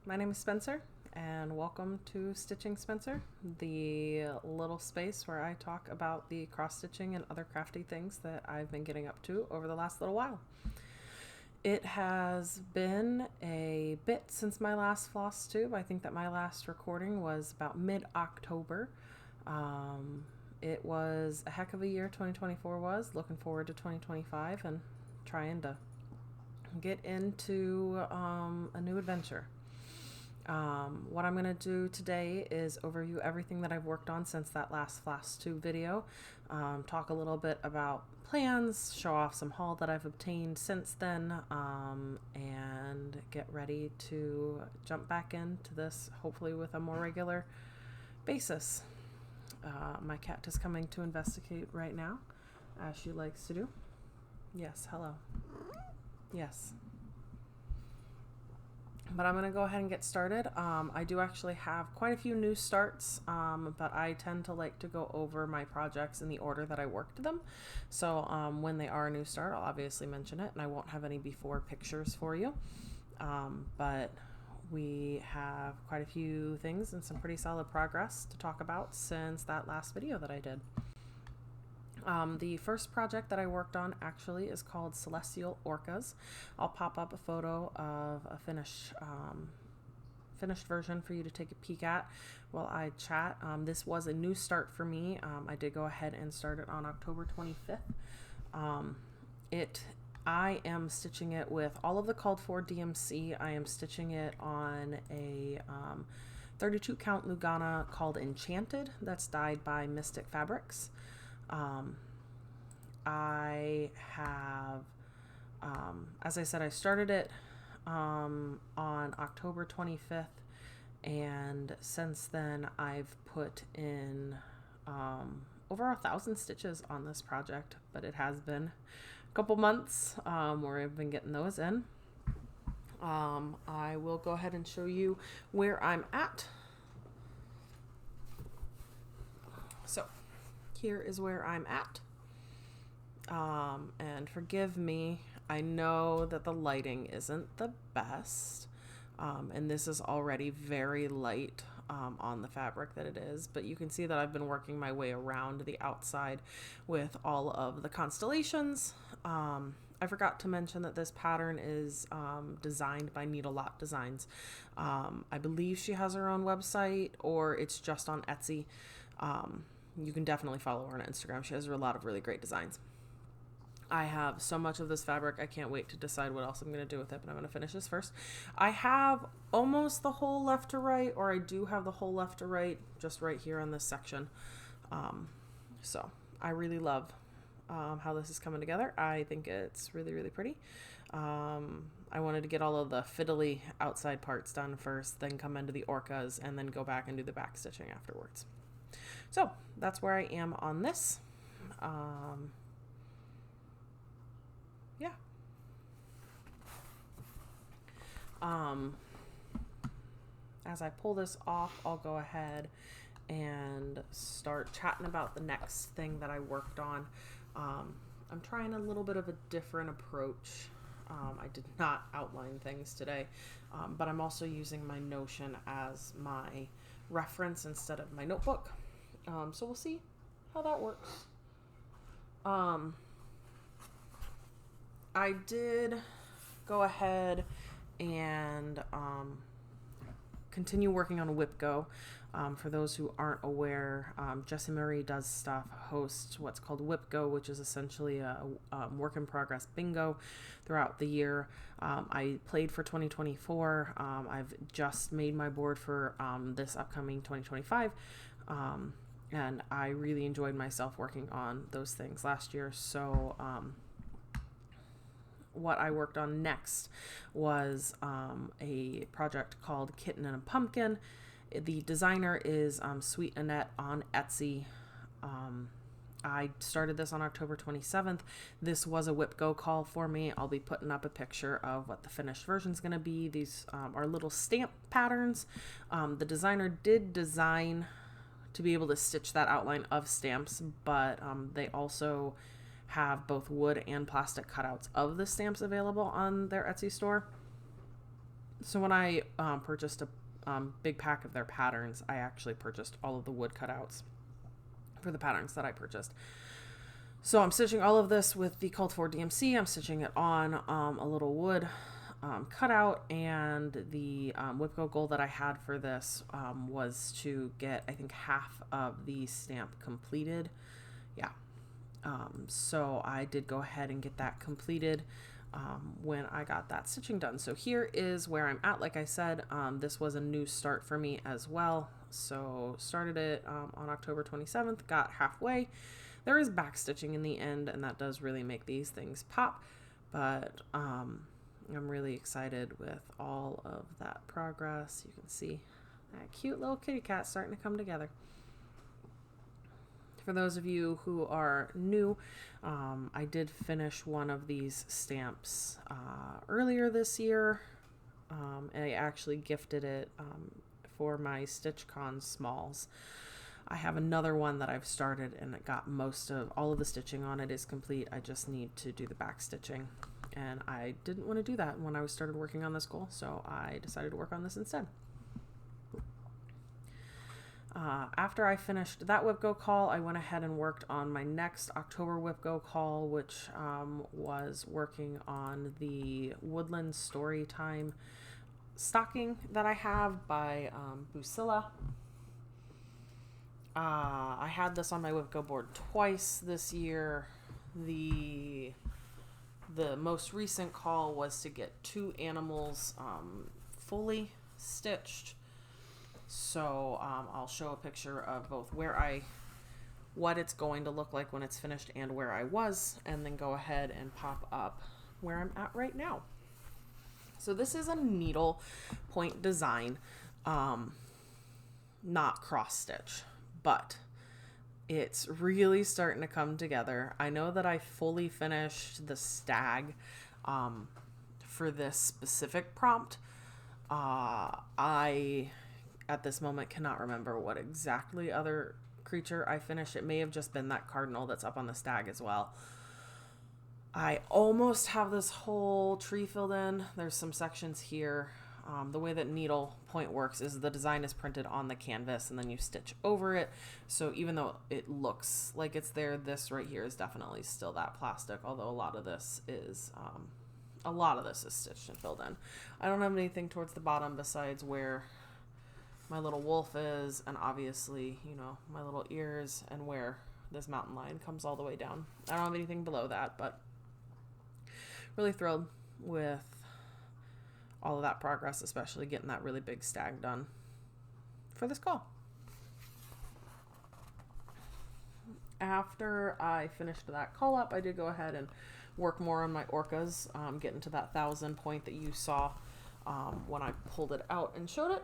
My name is Spencer, and welcome to Stitching Spencer, the little space where I talk about the cross-stitching and other crafty things that I've been getting up to over the last little while. It has been a bit since my last Floss Tube. I think that my last recording was about mid-October. It was a heck of a year, 2024 was. Looking forward to 2025 and trying to get into a new adventure. What I'm going to do today is overview everything that I've worked on since that last Floss Tube video, talk a little bit about plans, show off some haul that I've obtained since then, and get ready to jump back into this, hopefully with a more regular basis. My cat is coming to investigate right now, as she likes to do. Yes, hello. Yes. But I'm going to go ahead and get started. I do actually have quite a few new starts, but I tend to like to go over my projects in the order that I worked them. So when they are a new start, I'll obviously mention it, and I won't have any before pictures for you. But we have quite a few things and some pretty solid progress to talk about since that last video that I did. The first project that I worked on actually is called Celestial Orcas. I'll pop up a photo of a finished version for you to take a peek at while I chat. This was a new start for me. I did go ahead and start it on October 25th. I am stitching it with all of the called for DMC. I am stitching it on a 32 count Lugana called Enchanted that's dyed by Mystic Fabrics. I have, as I said, I started it on October 25th, and since then I've put in over 1,000 stitches on this project, but it has been a couple months where I've been getting those in. I will go ahead and show you where I'm at. So here is where I'm at. And forgive me, I know that the lighting isn't the best, and this is already very light on the fabric that it is, but you can see that I've been working my way around the outside with all of the constellations. I forgot to mention that this pattern is designed by Needle Lot Designs. I believe she has her own website, or it's just on Etsy. You can definitely follow her on Instagram. She has a lot of really great designs. I have so much of this fabric, I can't wait to decide what else I'm going to do with it, but I'm going to finish this first. I have almost the whole left to right, or I do have the whole left to right, just right here on this section. So I really love how this is coming together. I think it's really, really pretty. I wanted to get all of the fiddly outside parts done first, then come into the orcas, and then go back and do the back stitching afterwards. So that's where I am on this. Yeah. As I pull this off, I'll go ahead and start chatting about the next thing that I worked on. I'm trying a little bit of a different approach. I did not outline things today, but I'm also using my Notion as my reference instead of my notebook. So we'll see how that works. I did go ahead and continue working on WhipGo. For those who aren't aware, Jessie Marie does hosts what's called WhipGo, which is essentially a work in progress bingo throughout the year. I played for 2024. I've just made my board for this upcoming 2025. And I really enjoyed myself working on those things last year. So what I worked on next was a project called Kitten and a Pumpkin. The designer is Sweet Annette on Etsy. I started this on October 27th. This was a WhipGo call for me. I'll be putting up a picture of what the finished version is going to be. These are little stamp patterns. The designer did design to be able to stitch that outline of stamps, but they also have both wood and plastic cutouts of the stamps available on their Etsy store. So when I purchased a big pack of their patterns, I actually purchased all of the wood cutouts for the patterns that I purchased. So I'm stitching all of this with the Cult 4 DMC. I'm stitching it on a little wood cutout, and the Whipco goal that I had for this was to get, I think, half of the stamp completed. Yeah. So I did go ahead and get that completed when I got that stitching done. So here is where I'm at. Like I said, this was a new start for me as well. So started it on October 27th, got halfway. There is back stitching in the end, and that does really make these things pop, but I'm really excited with all of that progress. You can see that cute little kitty cat starting to come together. For those of you who are new, I did finish one of these stamps earlier this year. And I actually gifted it for my StitchCon Smalls. I have another one that I've started, and it got all of the stitching on it is complete. I just need to do the back stitching, and I didn't want to do that when I started working on this goal, so I decided to work on this instead. After I finished that WIPGO call, I went ahead and worked on my next October WIPGO call, which was working on the Woodland Storytime stocking that I have by Busilla. I had this on my WIPGO board twice this year. The most recent call was to get 2 animals fully stitched. So I'll show a picture of both what it's going to look like when it's finished and where I was, and then go ahead and pop up where I'm at right now. So this is a needle point design, not cross stitch, but it's really starting to come together. I know that I fully finished the stag for this specific prompt. I at this moment cannot remember what exactly other creature I finished. It may have just been that cardinal that's up on the stag as well. I almost have this whole tree filled in. There's some sections here. The way that needle point works is the design is printed on the canvas and then you stitch over it. So even though it looks like it's there, this right here is definitely still that plastic, although a lot of this is stitched and filled in. I don't have anything towards the bottom besides where my little wolf is, and obviously, you know, my little ears, and where this mountain lion comes all the way down. I don't have anything below that, but really thrilled with all of that progress, especially getting that really big stag done for this call. After I finished that call up, I did go ahead and work more on my orcas, getting to that 1,000 point that you saw when I pulled it out and showed it.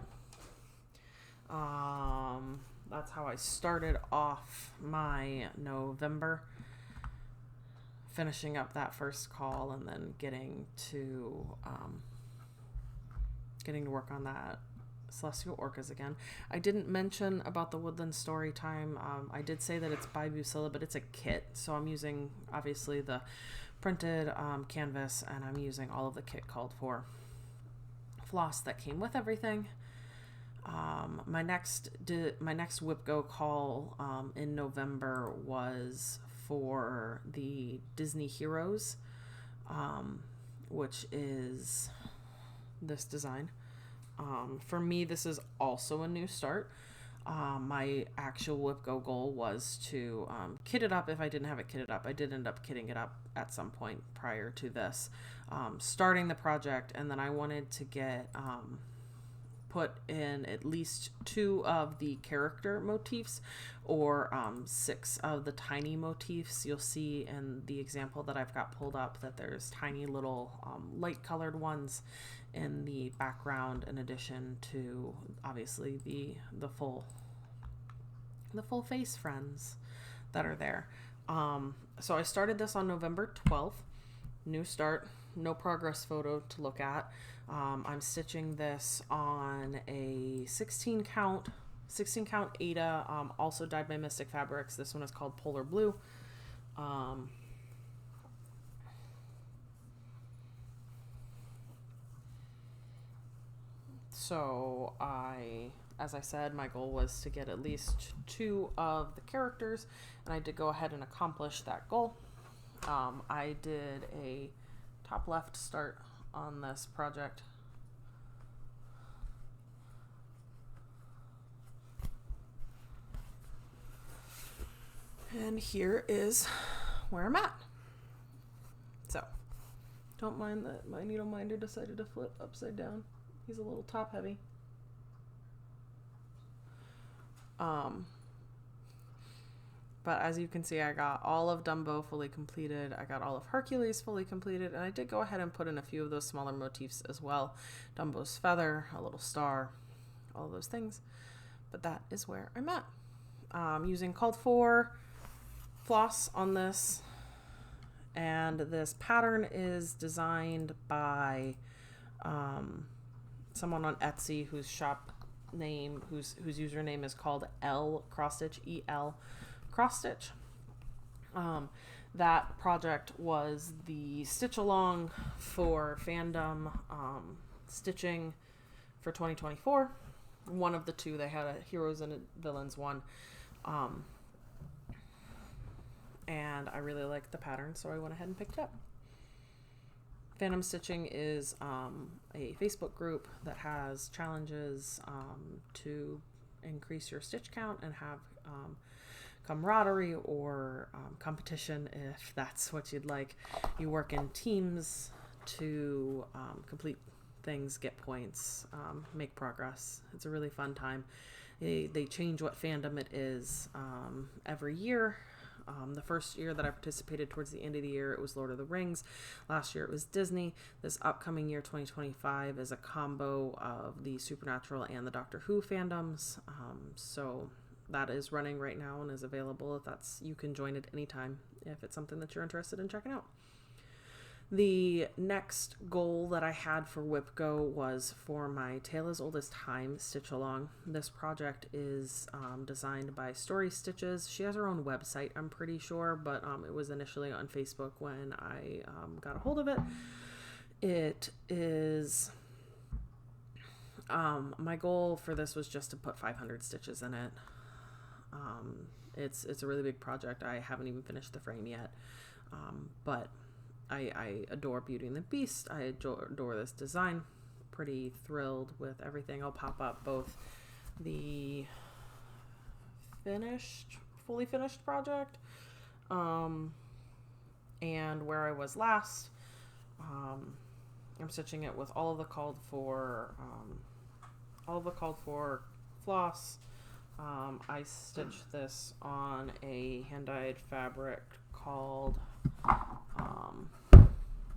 That's how I started off my November, finishing up that first call and then getting to work on that Celestial Orcas again. I didn't mention about the Woodland Storytime. I did say that it's by Busilla, but it's a kit, so I'm using obviously the printed canvas, and I'm using all of the kit called for floss that came with everything. My next WIPGO call in November was for the Disney Heroes, which is this design. For me, this is also a new start. My actual WIPGO goal was to kit it up if I didn't have it kitted up. I did end up kitting it up at some point prior to this, starting the project, and then I wanted to get put in at least 2 of the character motifs, or 6 of the tiny motifs. You'll see in the example that I've got pulled up that there's tiny little light colored ones in the background, in addition to obviously the full face friends that are there. So I started this on November 12th. New start, no progress photo to look at. I'm stitching this on a 16 count Aida, also dyed by Mystic Fabrics. This one is called Polar Blue. So as I said, my goal was to get at least 2 of the characters, and I did go ahead and accomplish that goal. I did a top left start on this project. And here is where I'm at. So, don't mind that my needle minder decided to flip upside down. He's a little top heavy. But as you can see, I got all of Dumbo fully completed. I got all of Hercules fully completed. And I did go ahead and put in a few of those smaller motifs as well. Dumbo's feather, a little star, all of those things. But that is where I'm at. Using called for floss on this. And this pattern is designed by someone on Etsy whose username is called L cross stitch, EL cross stitch. That project was the stitch along for fandom stitching for 2024. One of the 2, they had a heroes and villains one. And I really liked the pattern, so I went ahead and picked it up. Fandom Stitching is a Facebook group that has challenges to increase your stitch count and have camaraderie or competition if that's what you'd like. You work in teams to complete things, get points, make progress. It's a really fun time. They change what fandom it is every year. The first year that I participated towards the end of the year, it was Lord of the Rings. Last year it was Disney. This upcoming year, 2025, is a combo of the Supernatural and the Doctor Who fandoms. So that is running right now and is available. You can join it anytime if it's something that you're interested in checking out. The next goal that I had for WIPGO was for my Tale as Old as Time stitch along. This project is designed by Story Stitches. She has her own website, I'm pretty sure, but it was initially on Facebook when I got a hold of it. It is my goal for this was just to put 500 stitches in it. It's a really big project. I haven't even finished the frame yet, but I adore Beauty and the Beast. I adore this design. Pretty thrilled with everything. I'll pop up both the fully finished project, and where I was last. I'm stitching it with all of the called for floss. I stitched this on a hand-dyed fabric called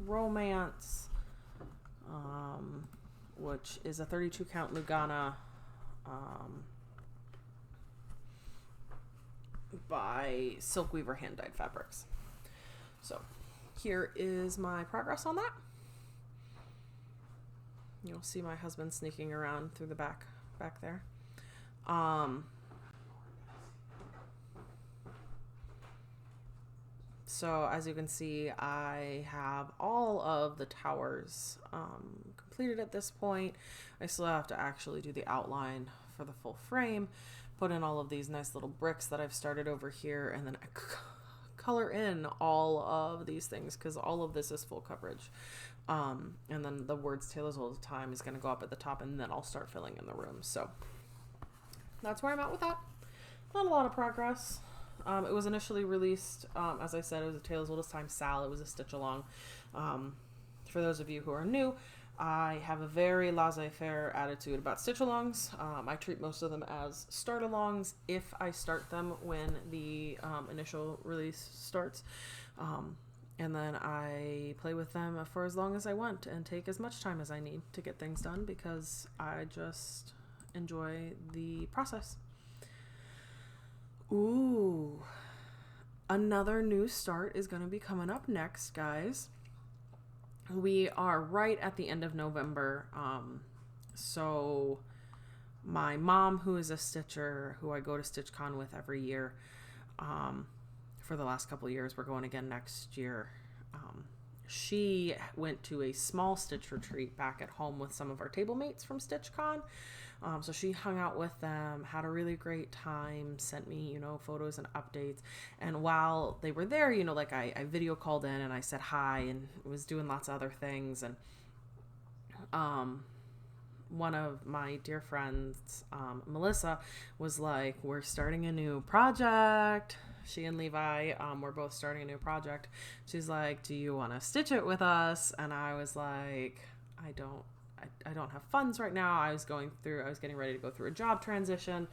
Romance, which is a 32 count Lugana by Silkweaver Hand-Dyed Fabrics. So here is my progress on that. You'll see my husband sneaking around through the back there. So as you can see, I have all of the towers completed at this point. I still have to actually do the outline for the full frame, put in all of these nice little bricks that I've started over here, and then color in all of these things because all of this is full coverage. And then the words Tale as Old as Time is going to go up at the top, and then I'll start filling in the room. So that's where I'm at with that. Not a lot of progress. It was initially released, as I said, it was a Tale as Old as Time SAL. It was a stitch along. For those of you who are new, I have a very laissez-faire attitude about stitch alongs. I treat most of them as start alongs if I start them when the initial release starts. And then I play with them for as long as I want and take as much time as I need to get things done because I just enjoy the process. Ooh, another new start is going to be coming up next, guys. We are right at the end of November. So my mom, who is a stitcher, who I go to StitchCon with every year, for the last couple of years, we're going again next year. she went to a small stitch retreat back at home with some of our table mates from StitchCon. So she hung out with them, had a really great time, sent me, you know, photos and updates. And while they were there, you know, like I video called in and I said hi and was doing lots of other things. And one of my dear friends, Melissa, was like, we're starting a new project. She and Levi were both starting a new project. She's like, do you want to stitch it with us? And I was like, I don't have funds right now. I was getting ready to go through a job transition.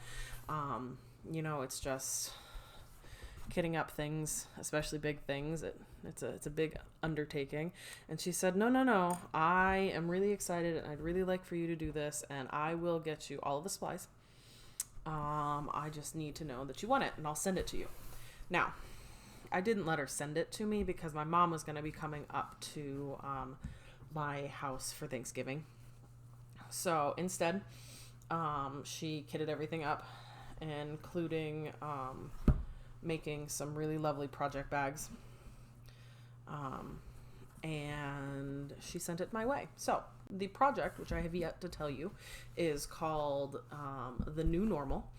You know, it's just kitting up things, especially big things. It's a big undertaking. And she said, no, I am really excited and I'd really like for you to do this, and I will get you all of the supplies. I just need to know that you want it and I'll send it to you. Now, I didn't let her send it to me because my mom was going to be coming up to my house for Thanksgiving. So instead, she kitted everything up, including making some really lovely project bags. And she sent it my way. So the project, which I have yet to tell you, is called The New Normal.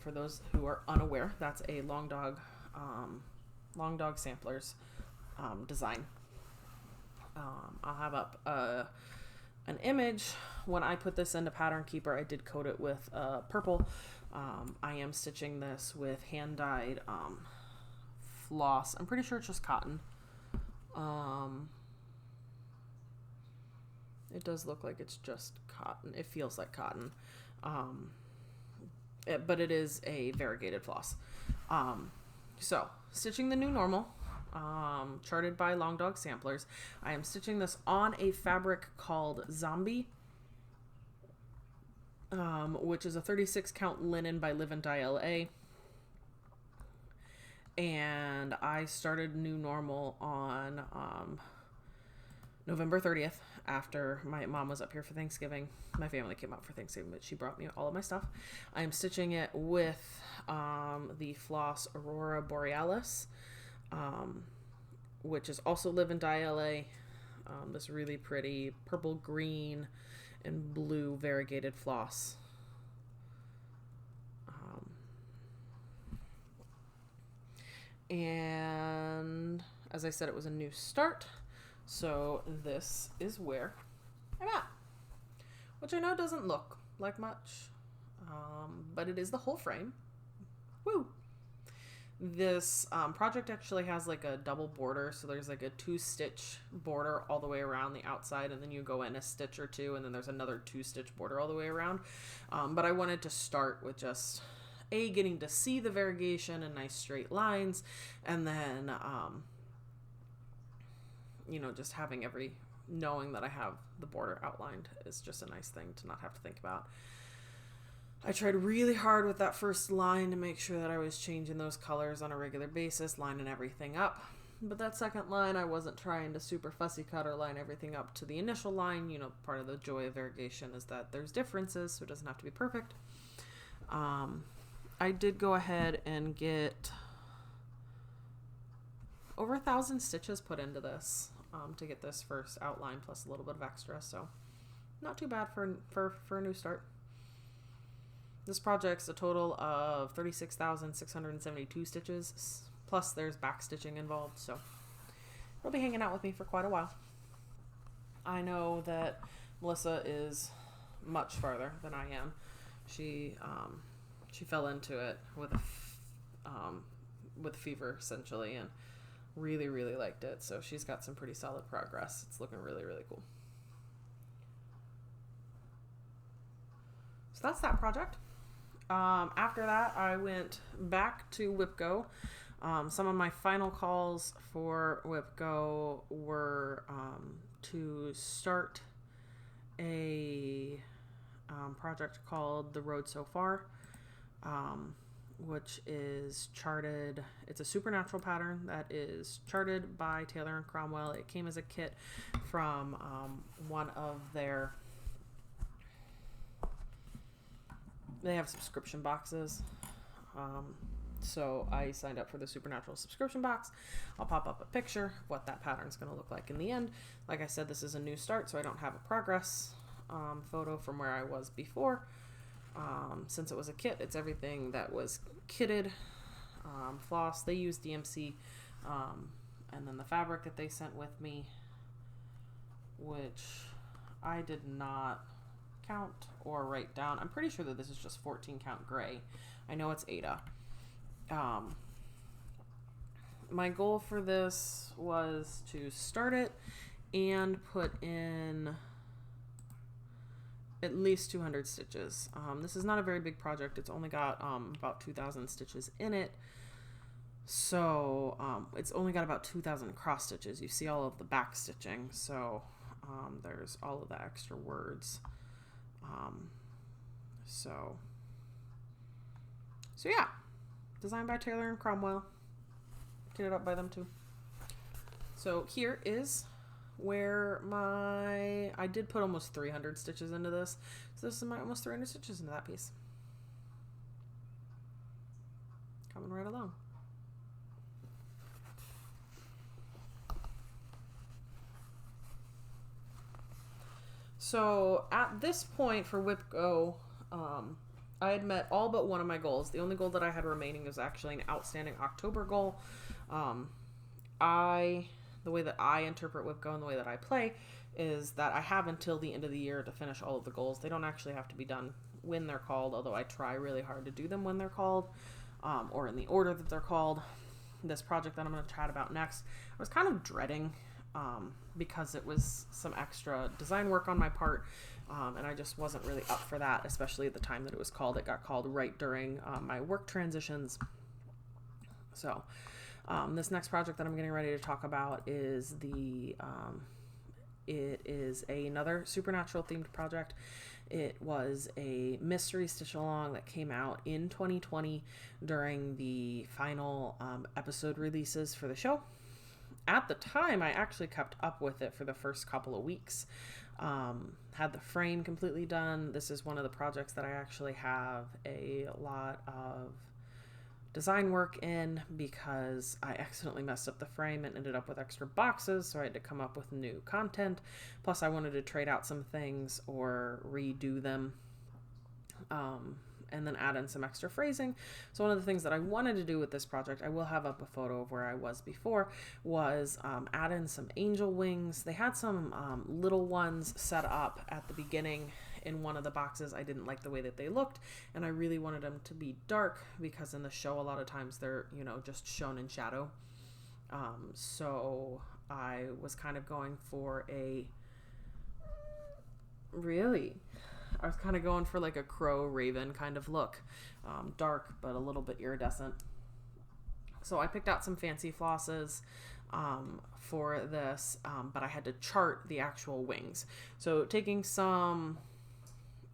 For those who are unaware, that's a long dog samplers design. I'll have up an image. When I put this into Pattern Keeper, I did coat it with purple. I am stitching this with hand-dyed floss. I'm pretty sure it's just cotton. It does look like it's just cotton. It feels like cotton. But it is a variegated floss. So, stitching The New Normal, charted by Long Dog Samplers. I am stitching this on a fabric called Zombie, which is a 36 count linen by Live and Dye LA. And I started New Normal on November 30th, after my mom was up here for Thanksgiving. My family came up for Thanksgiving, but she brought me all of my stuff. I am stitching it with the Floss Aurora Borealis, which is also Live and Dye LA. This really pretty purple, green, and blue variegated floss. And as I said, it was a new start. So this is where I'm at, which I know doesn't look like much, but it is the whole frame. Woo! This project actually has like a double border, so there's like a 2-stitch border all the way around the outside, and then you go in a stitch or two, and then there's another 2-stitch border all the way around. But I wanted to start with just getting to see the variegation and nice straight lines, and then just knowing that I have the border outlined is just a nice thing to not have to think about. I tried really hard with that first line to make sure that I was changing those colors on a regular basis, lining everything up. But that second line, I wasn't trying to super fussy cut or line everything up to the initial line. You know, part of the joy of variegation is that there's differences, so it doesn't have to be perfect. I did go ahead and get over 1,000 stitches put into this to get this first outline, plus a little bit of extra, so not too bad for a new start. This project's a total of 36,672 stitches, plus there's back stitching involved, so it'll be hanging out with me for quite a while. I know that Melissa is much farther than I am. She fell into it with fever essentially, and really, really liked it. So she's got some pretty solid progress. It's looking really, really cool. So that's that project. After that, I went back to WIPGO. Some of my final calls for WIPGO were to start a project called The Road So Far, which is charted. It's a supernatural pattern that is charted by Taylor and Cromwell. It came as a kit from one of their... They have subscription boxes. So I signed up for the Supernatural subscription box. I'll pop up a picture of what that pattern's going to look like in the end. Like I said, this is a new start, so I don't have a progress photo from where I was before. Since it was a kit, it's everything that was kitted. Floss, they used DMC, and then the fabric that they sent with me, which I did not count or write down. I'm pretty sure that this is just 14 count gray. I know it's Ada. My goal for this was to start it and put in at least 200 stitches. This is not a very big project. It's only got about 2,000 stitches in it. So it's only got about 2,000 cross stitches. You see all of the back stitching. So there's all of the extra words. So yeah, designed by Taylor and Cromwell, kitted up by them too. So here is where I did put almost 300 stitches into this. So this is my almost 300 stitches into that piece. Coming right along. So at this point for Whip Go, I had met all but one of my goals. The only goal that I had remaining was actually an outstanding October goal. The way that I interpret Whip Go and the way that I play is that I have until the end of the year to finish all of the goals. They don't actually have to be done when they're called, although I try really hard to do them when they're called, or in the order that they're called. This project that I'm going to chat about next, I was kind of dreading because it was some extra design work on my part, and I just wasn't really up for that, especially at the time that it was called. It got called right during my work transitions. So this next project that I'm getting ready to talk about is it is another supernatural themed project. It was a mystery stitch along that came out in 2020 during the final episode releases for the show. At the time, I actually kept up with it for the first couple of weeks. Had the frame completely done. This is one of the projects that I actually have a lot of design work in because I accidentally messed up the frame and ended up with extra boxes, so I had to come up with new content. Plus I wanted to trade out some things or redo them, and then add in some extra phrasing. So one of the things that I wanted to do with this project, I will have up a photo of where I was before, was add in some angel wings. They had some little ones set up at the beginning in one of the boxes. I didn't like the way that they looked, and I really wanted them to be dark because in the show a lot of times they're, just shown in shadow. So I was kind of going for like a crow raven kind of look, dark but a little bit iridescent. So I picked out some fancy flosses for this, but I had to chart the actual wings. So taking some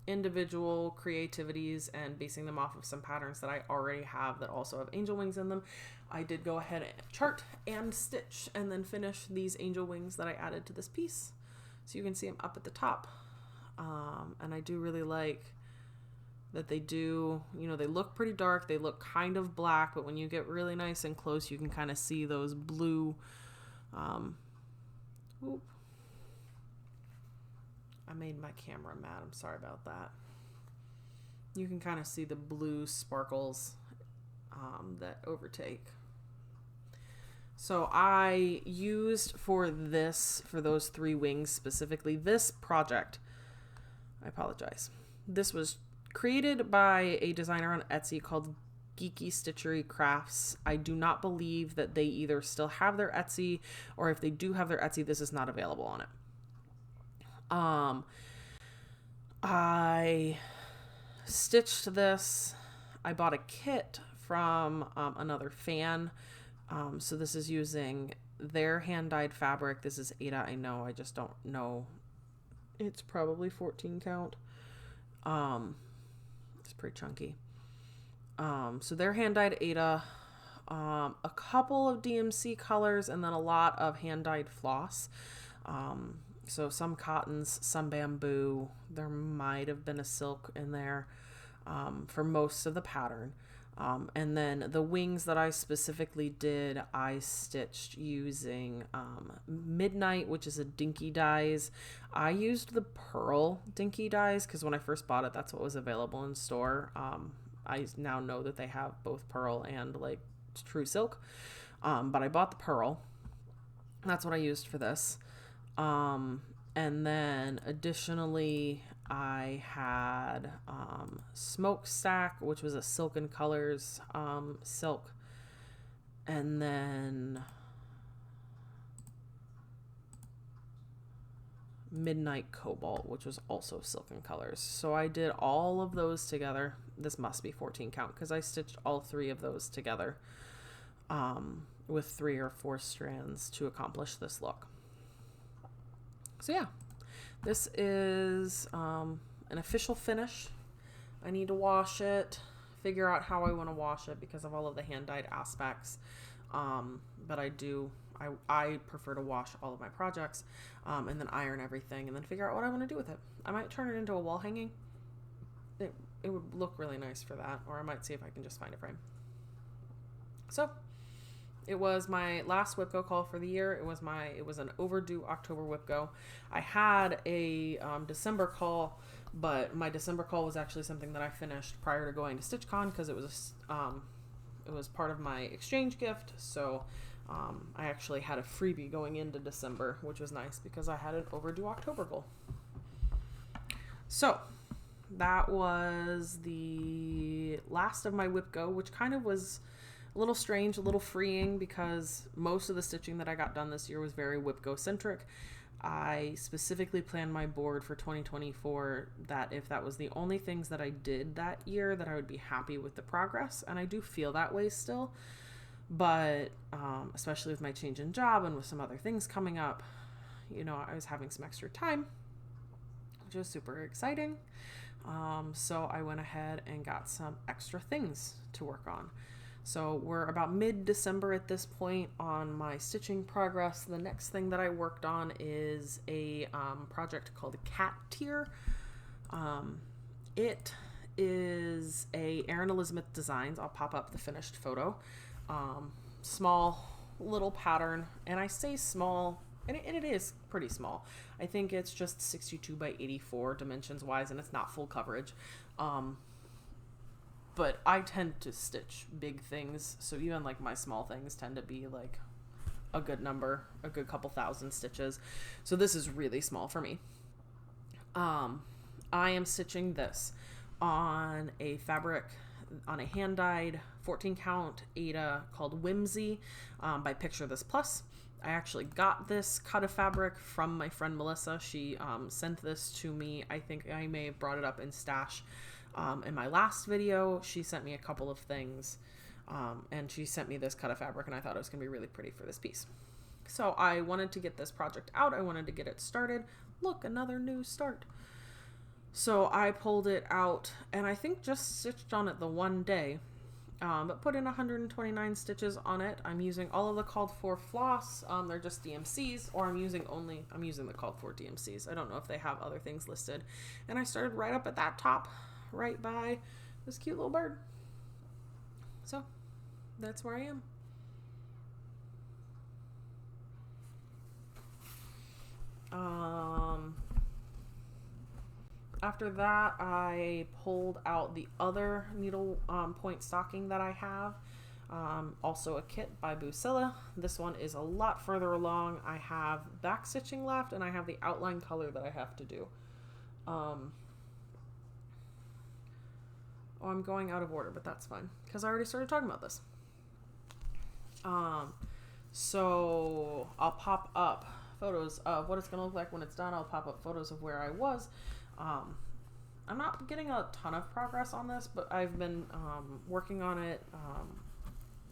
individual creativities and basing them off of some patterns that I already have that also have angel wings in them, I did go ahead and chart and stitch and then finish these angel wings that I added to this piece. So you can see them up at the top. And I do really like that they do, they look pretty dark. They look kind of black, but when you get really nice and close, you can kind of see those blue, I made my camera mad. I'm sorry about that. You can kind of see the blue sparkles that overtake. So I used for those 3 wings specifically, this project, I apologize. This was created by a designer on Etsy called Geeky Stitchery Crafts. I do not believe that they either still have their Etsy, or if they do have their Etsy, this is not available on it. I stitched this. I bought a kit from another fan. So this is using their hand-dyed fabric. This is Ada, I know. I just don't know. It's probably 14 count. It's pretty chunky. So they're hand-dyed Ada. A couple of DMC colors, and then a lot of hand-dyed floss. So some cottons, some bamboo. There might have been a silk in there for most of the pattern. And then the wings that I specifically did, I stitched using Midnight, which is a dinky dyes. I used the pearl dinky dyes because when I first bought it, that's what was available in store. I now know that they have both pearl and like true silk, but I bought the pearl. That's what I used for this. And then additionally, I had Smokestack, which was a Silken Colors silk. And then Midnight Cobalt, which was also Silken Colors. So I did all of those together. This must be 14 count because I stitched all 3 of those together with 3 or 4 strands to accomplish this look. So yeah, this is an official finish. I need to wash it, figure out how I want to wash it because of all of the hand-dyed aspects. But I prefer to wash all of my projects and then iron everything and then figure out what I want to do with it. I might turn it into a wall hanging. It would look really nice for that, or I might see if I can just find a frame. So it was my last WIPGO call for the year. It was an overdue October WIPGO. I had a December call, but my December call was actually something that I finished prior to going to StitchCon because it was part of my exchange gift. So I actually had a freebie going into December, which was nice because I had an overdue October goal. So that was the last of my WIPGO, which kind of was a little strange, a little freeing because most of the stitching that I got done this year was very WIPGO centric. I specifically planned my board for 2024 that if that was the only things that I did that year, that I would be happy with the progress. And I do feel that way still, but especially with my change in job and with some other things coming up, you know, I was having some extra time, which was super exciting. So I went ahead and got some extra things to work on. So we're about mid-December at this point on my stitching progress. The next thing that I worked on is a project called Cat Tier. It is a Erin Elizabeth Designs. I'll pop up the finished photo. Small little pattern, and I say small, and it is pretty small. I think it's just 62 by 84 dimensions wise, and it's not full coverage. But I tend to stitch big things, so even like my small things tend to be like a good number, a good couple thousand stitches. So this is really small for me. I am stitching this on a fabric, on a hand-dyed 14 count Aida called Whimsy by Picture This Plus. I actually got this cut of fabric from my friend Melissa. She sent this to me. I think I may have brought it up in Stash. In my last video, she sent me a couple of things, and she sent me this cut of fabric, and I thought it was going to be really pretty for this piece. So I wanted to get this project out. I wanted to get it started. Look, another new start. So I pulled it out, and I think just stitched on it the one day, but put in 129 stitches on it. I'm using all of the called for floss. They're just DMCs, or I'm using the called for DMCs. I don't know if they have other things listed. And I started right up at that top, right by this cute little bird. So that's where I am. After that, I pulled out the other needle point stocking that I have. Also a kit by Busilla. This one is a lot further along. I have back stitching left, and I have the outline color that I have to do. I'm going out of order, but that's fine because I already started talking about this. So I'll pop up photos of what it's going to look like when it's done. I'll pop up photos of where I was. I'm not getting a ton of progress on this, but I've been working on it.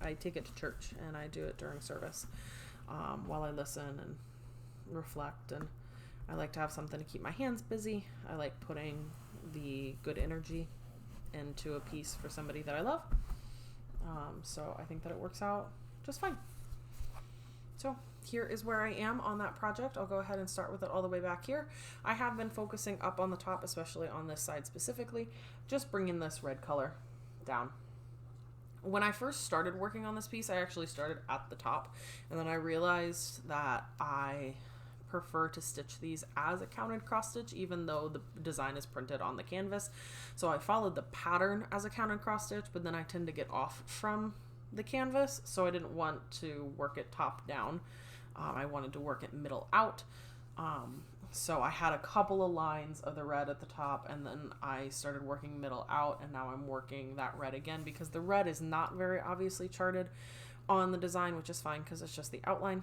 I take it to church and I do it during service while I listen and reflect, and I like to have something to keep my hands busy. I like putting the good energy into a piece for somebody that I love. So I think that it works out just fine. So here is where I am on that project. I'll go ahead and start with it all the way back here. I have been focusing up on the top, especially on this side specifically, just bringing this red color down. When I first started working on this piece, I actually started at the top, and then I realized that I prefer to stitch these as a counted cross stitch, even though the design is printed on the canvas. So I followed the pattern as a counted cross stitch, but then I tend to get off from the canvas, so I didn't want to work it top down. I wanted to work it middle out. So I had a couple of lines of the red at the top, and then I started working middle out, and now I'm working that red again because the red is not very obviously charted on the design, which is fine because it's just the outline.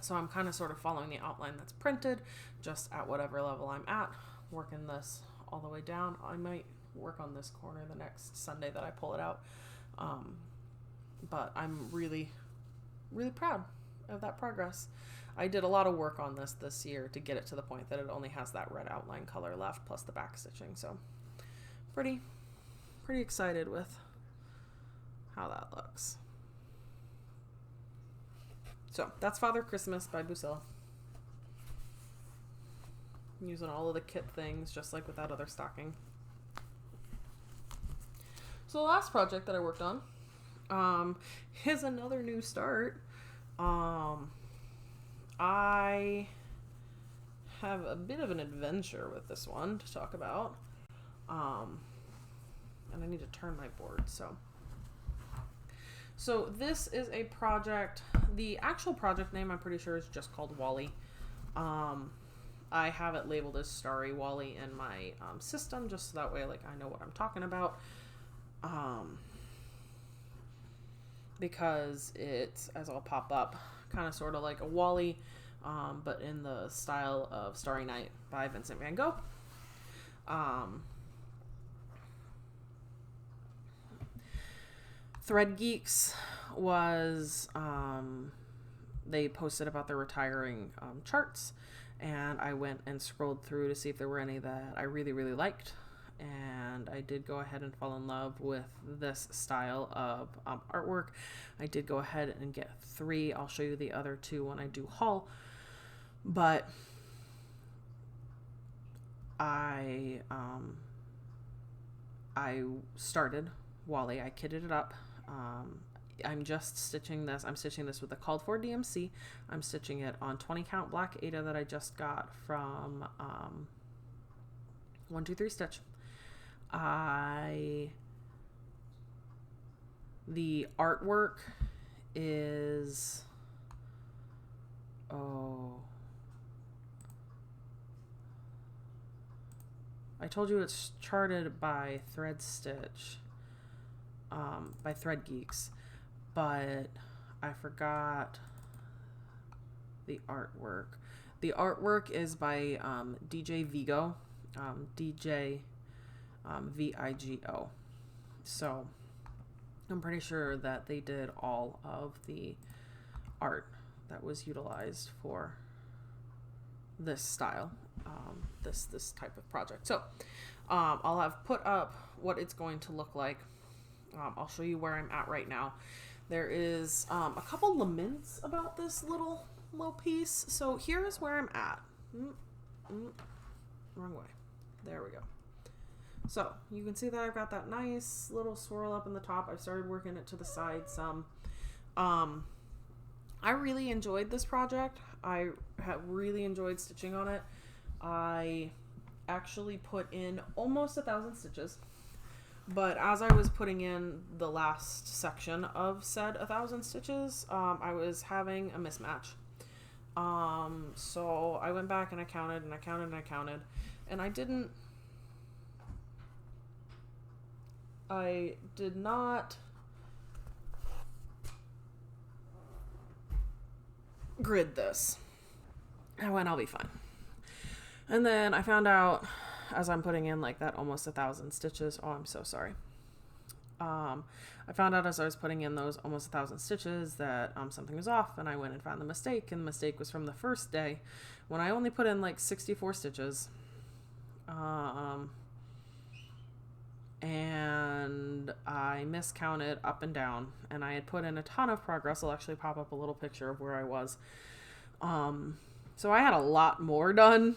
So I'm kind of sort of following the outline that's printed, just at whatever level I'm at, working this all the way down. I might work on this corner the next Sunday that I pull it out. But I'm really, really proud of that progress. I did a lot of work on this year to get it to the point that it only has that red outline color left plus the back stitching. So pretty excited with how that looks. So that's Father Christmas by Busilla. I'm using all of the kit things just like with that other stocking. So the last project that I worked on is another new start. I have a bit of an adventure with this one to talk about. And I need to turn my board. So this is a project. The actual project name I'm pretty sure is just called Wall-E. I have it labeled as Starry Wall-E in my system, just so that way like I know what I'm talking about. Because it's, as I'll pop up, kind of sort of like a Wall-E, but in the style of Starry Night by Vincent van Gogh. Thread Geeks was, they posted about their retiring charts, and I went and scrolled through to see if there were any that I really, really liked. And I did go ahead and fall in love with this style of artwork. I did go ahead and get 3. I'll show you the other 2 when I do haul. But I started Wall-E. I kitted it up. I'm just stitching this. I'm stitching this with the called for DMC. I'm stitching it on 20 count black Aida that I just got from 123 Stitch. The artwork is, I told you it's charted by Thread Stitch, by Thread Geeks, but I forgot the artwork. The artwork is by DJ Vigo, DJ Vigo. So I'm pretty sure that they did all of the art that was utilized for this style, this type of project. So I'll have put up what it's going to look like. I'll show you where I'm at right now. There is a couple laments about this little piece. So here's where I'm at. Wrong way. There we go. So you can see that I've got that nice little swirl up in the top. I've started working it to the side some. I really enjoyed this project. I have really enjoyed stitching on it. I actually put in almost 1,000 stitches, but as I was putting in the last section of said 1,000 stitches, I was having a mismatch. So I went back and I counted and I counted and I counted, and I did not grid this. I went, I'll be fine. And then I found out as I'm putting in like that almost 1,000 stitches. Oh, I'm so sorry. I found out as I was putting in those almost 1,000 stitches that something was off, and I went and found the mistake, and the mistake was from the first day when I only put in like 64 stitches. And I miscounted up and down, and I had put in a ton of progress. I'll actually pop up a little picture of where I was. So I had a lot more done.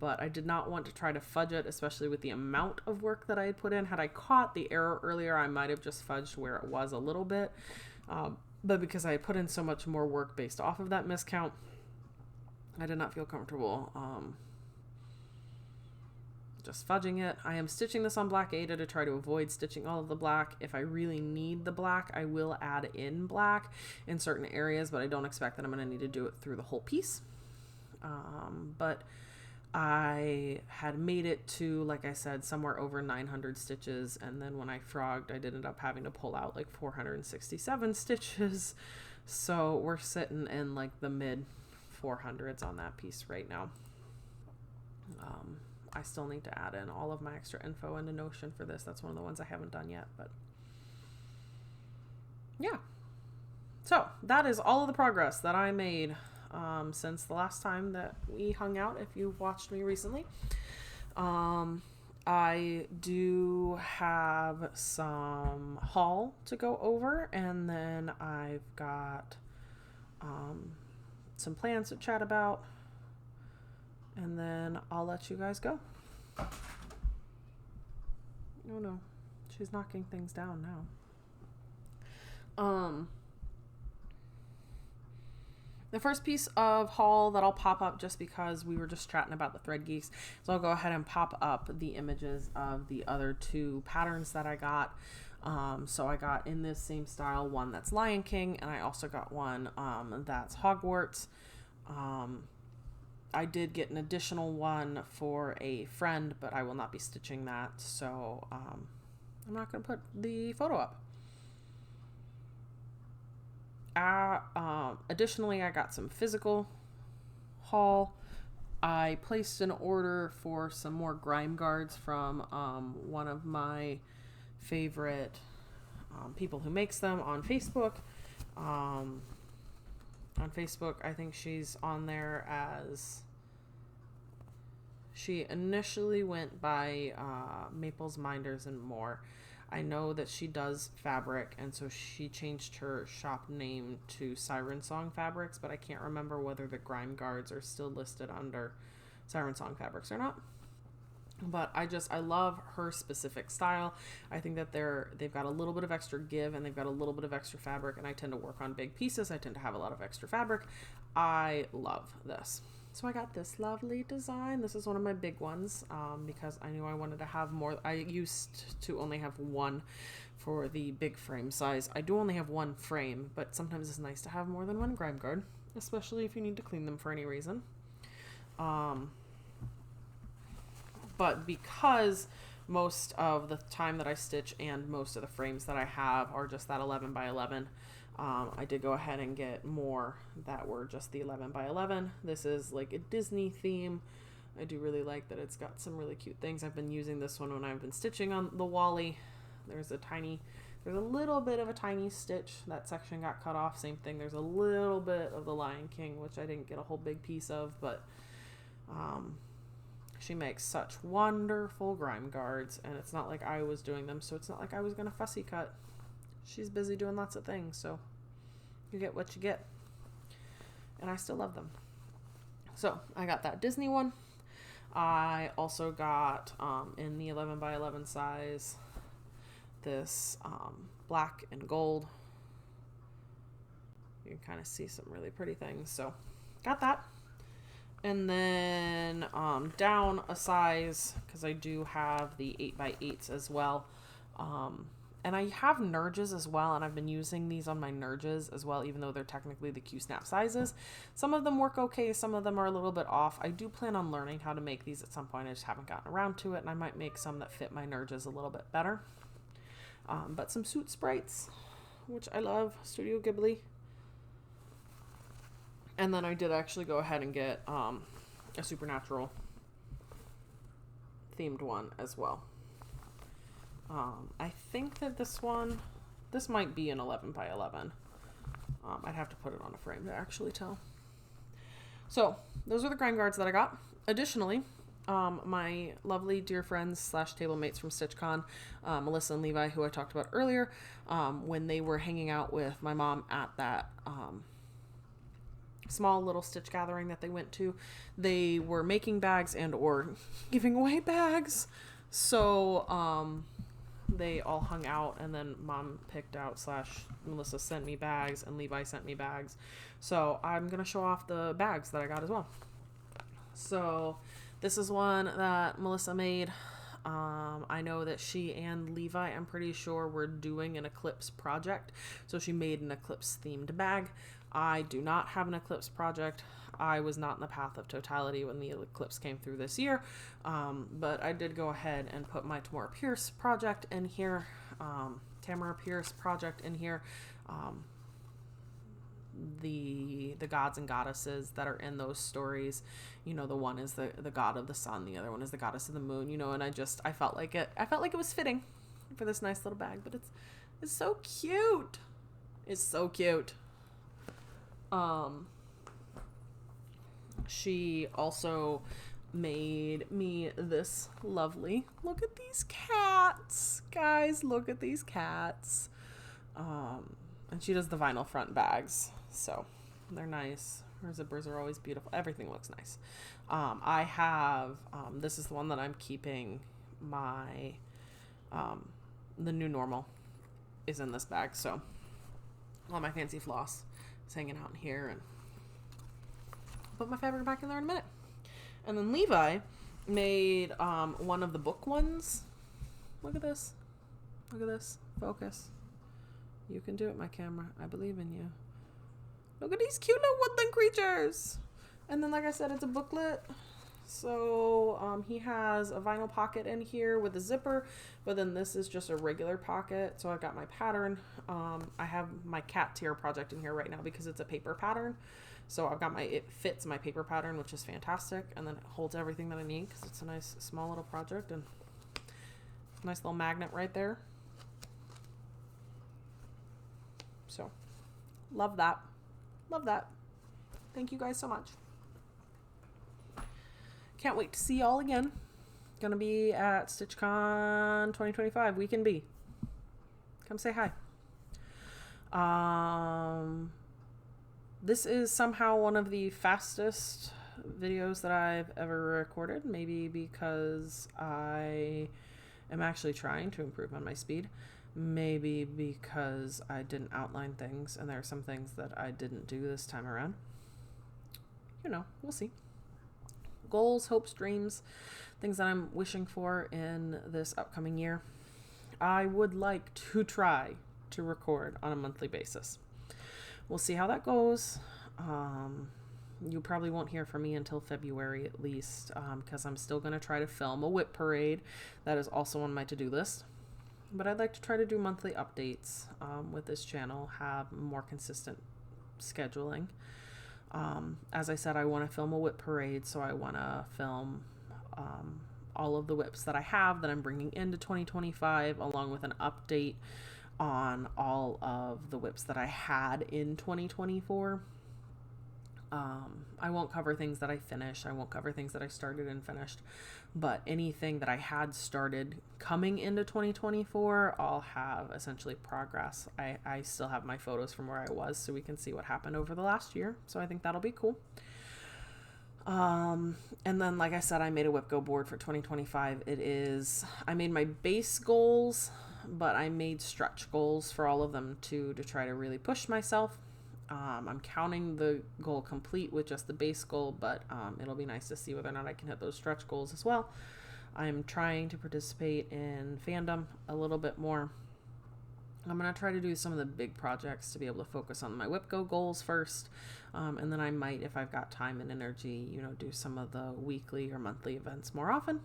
but I did not want to try to fudge it, especially with the amount of work that I had put in. Had I caught the error earlier, I might have just fudged where it was a little bit. But because I had put in so much more work based off of that miscount, I did not feel comfortable just fudging it. I am stitching this on black Ada to try to avoid stitching all of the black. If I really need the black, I will add in black in certain areas, but I don't expect that I'm going to need to do it through the whole piece. But I had made it to, like I said, somewhere over 900 stitches, and then when I frogged, I ended up having to pull out like 467 stitches. So we're sitting in like the mid 400s on that piece right now. I still need to add in all of my extra info into Notion for this. That's one of the ones I haven't done yet, but yeah. So that is all of the progress that I made since the last time that we hung out, if you've watched me recently. I do have some haul to go over, and then I've got some plans to chat about, and then I'll let you guys go. Oh no, she's knocking things down now. The first piece of haul that I'll pop up, just because we were just chatting about the thread geeks, so I'll go ahead and pop up the images of the other two patterns that I got. So I got, in this same style, one that's Lion King, and I also got one that's Hogwarts. I did get an additional one for a friend, but I will not be stitching that, so I'm not going to put the photo up. Additionally, I got some physical haul. I placed an order for some more grime guards from one of my favorite people who makes them on Facebook. On Facebook, I think she's on there as, she initially went by Maples, Minders, and More. I know that she does fabric, and so she changed her shop name to Siren Song Fabrics, but I can't remember whether the grime guards are still listed under Siren Song Fabrics or not. But I love her specific style. I think that they've got a little bit of extra give, and they've got a little bit of extra fabric, and I tend to work on big pieces. I tend to have a lot of extra fabric. I love this. So I got this lovely design. This is one of my big ones because I knew I wanted to have more. I used to only have one for the big frame size. I do only have one frame, but sometimes it's nice to have more than one grime guard, especially if you need to clean them for any reason. But because most of the time that I stitch and most of the frames that I have are just that 11 by 11, I did go ahead and get more that were just the 11 by 11. This is like a Disney theme. I do really like that it's got some really cute things. I've been using this one when I've been stitching on the Wall-E. There's a little bit of a tiny stitch. That section got cut off. Same thing. There's a little bit of the Lion King, which I didn't get a whole big piece of, but she makes such wonderful grime guards, and it's not like I was doing them, so it's not like I was going to fussy cut. She's busy doing lots of things, so you get what you get. And I still love them. So I got that Disney one. I also got, in the 11 by 11 size, this black and gold. You can kind of see some really pretty things. So got that. And then down a size, because I do have the 8 by 8s as well. And I have Nerges as well, and I've been using these on my Nerges as well, even though they're technically the Q-snap sizes. Some of them work okay, some of them are a little bit off. I do plan on learning how to make these at some point. I just haven't gotten around to it, and I might make some that fit my Nerges a little bit better. But some suit sprites, which I love, Studio Ghibli. And then I did actually go ahead and get a Supernatural themed one as well. I think that this might be an 11 by 11. I'd have to put it on a frame to actually tell. So those are the grime guards that I got. Additionally, my lovely dear friends / table mates from StitchCon, Melissa and Levi, who I talked about earlier, when they were hanging out with my mom at that small little stitch gathering that they went to, they were making bags and or giving away bags. So they all hung out, and then Mom picked out / Melissa sent me bags, and Levi sent me bags. So I'm going to show off the bags that I got as well. So this is one that Melissa made. I know that she and Levi, I'm pretty sure, were doing an eclipse project. So she made an eclipse themed bag. I do not have an eclipse project. I was not in the path of totality when the eclipse came through this year. But I did go ahead and put my Tamora Pierce project in here. Tamara Pierce project in here. The gods and goddesses that are in those stories, you know, the one is the god of the sun, the other one is the goddess of the moon, you know, and I felt like it was fitting for this nice little bag. But it's so cute. It's so cute. She also made me this lovely, look at these cats, guys, look at these cats. And she does the vinyl front bags, so they're nice. Her zippers are always beautiful. Everything looks nice. I have, this is the one that I'm keeping. My, the new normal is in this bag, so all my fancy floss is hanging out in here, and I'll put my fabric back in there in a minute. And then Levi made one of the book ones. Look at this. Look at this. Focus. You can do it, my camera. I believe in you. Look at these cute little woodland creatures. And then, like I said, it's a booklet. So he has a vinyl pocket in here with a zipper, but then this is just a regular pocket. So I've got my pattern. I have my cat tier project in here right now because it's a paper pattern. So I've got it fits my paper pattern, which is fantastic. And then it holds everything that I need because it's a nice small little project, and nice little magnet right there. So love that. Love that. Thank you guys so much. Can't wait to see y'all again. Gonna be at StitchCon 2025, Weekend B. Come say hi. This is somehow one of the fastest videos that I've ever recorded. Maybe because I am actually trying to improve on my speed. Maybe because I didn't outline things, and there are some things that I didn't do this time around. You know, we'll see. Goals, hopes, dreams, things that I'm wishing for in this upcoming year. I would like to try to record on a monthly basis. We'll see how that goes. You probably won't hear from me until February at least, because I'm still going to try to film a whip parade. That is also on my to-do list. But I'd like to try to do monthly updates with this channel, have more consistent scheduling. As I said, I want to film a whip parade, so I want to film all of the whips that I have that I'm bringing into 2025, along with an update on all of the whips that I had in 2024. I won't cover things that I finished. I won't cover things that I started and finished. But anything that I had started coming into 2024, I'll have essentially progress. I still have my photos from where I was, so we can see what happened over the last year. So I think that'll be cool. And then, like I said, I made a whip go board for 2025. I made my base goals, but I made stretch goals for all of them too, to try to really push myself. I'm counting the goal complete with just the base goal, but it'll be nice to see whether or not I can hit those stretch goals as well. I'm trying to participate in fandom a little bit more. I'm going to try to do some of the big projects to be able to focus on my whip go goals first. And then I might, if I've got time and energy, do some of the weekly or monthly events more often.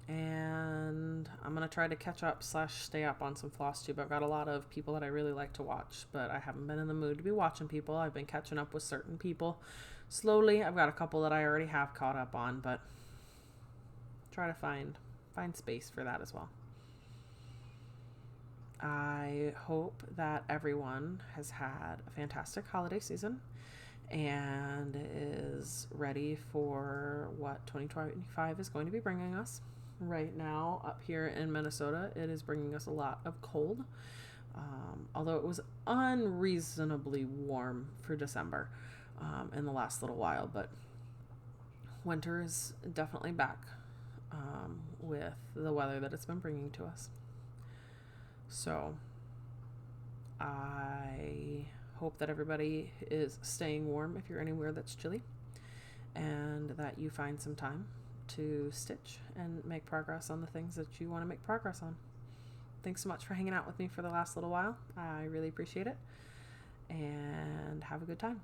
And I'm going to try to catch up / stay up on some Floss Tube. I've got a lot of people that I really like to watch, but I haven't been in the mood to be watching people. I've been catching up with certain people slowly. I've got a couple that I already have caught up on, but try to find space for that as well. I hope that everyone has had a fantastic holiday season and is ready for what 2025 is going to be bringing us. Right now, up here in Minnesota, it is bringing us a lot of cold. Although it was unreasonably warm for December in the last little while, but winter is definitely back with the weather that it's been bringing to us. So I hope that everybody is staying warm if you're anywhere that's chilly, and that you find some time to stitch and make progress on the things that you want to make progress on. Thanks so much for hanging out with me for the last little while. I really appreciate it, and have a good time.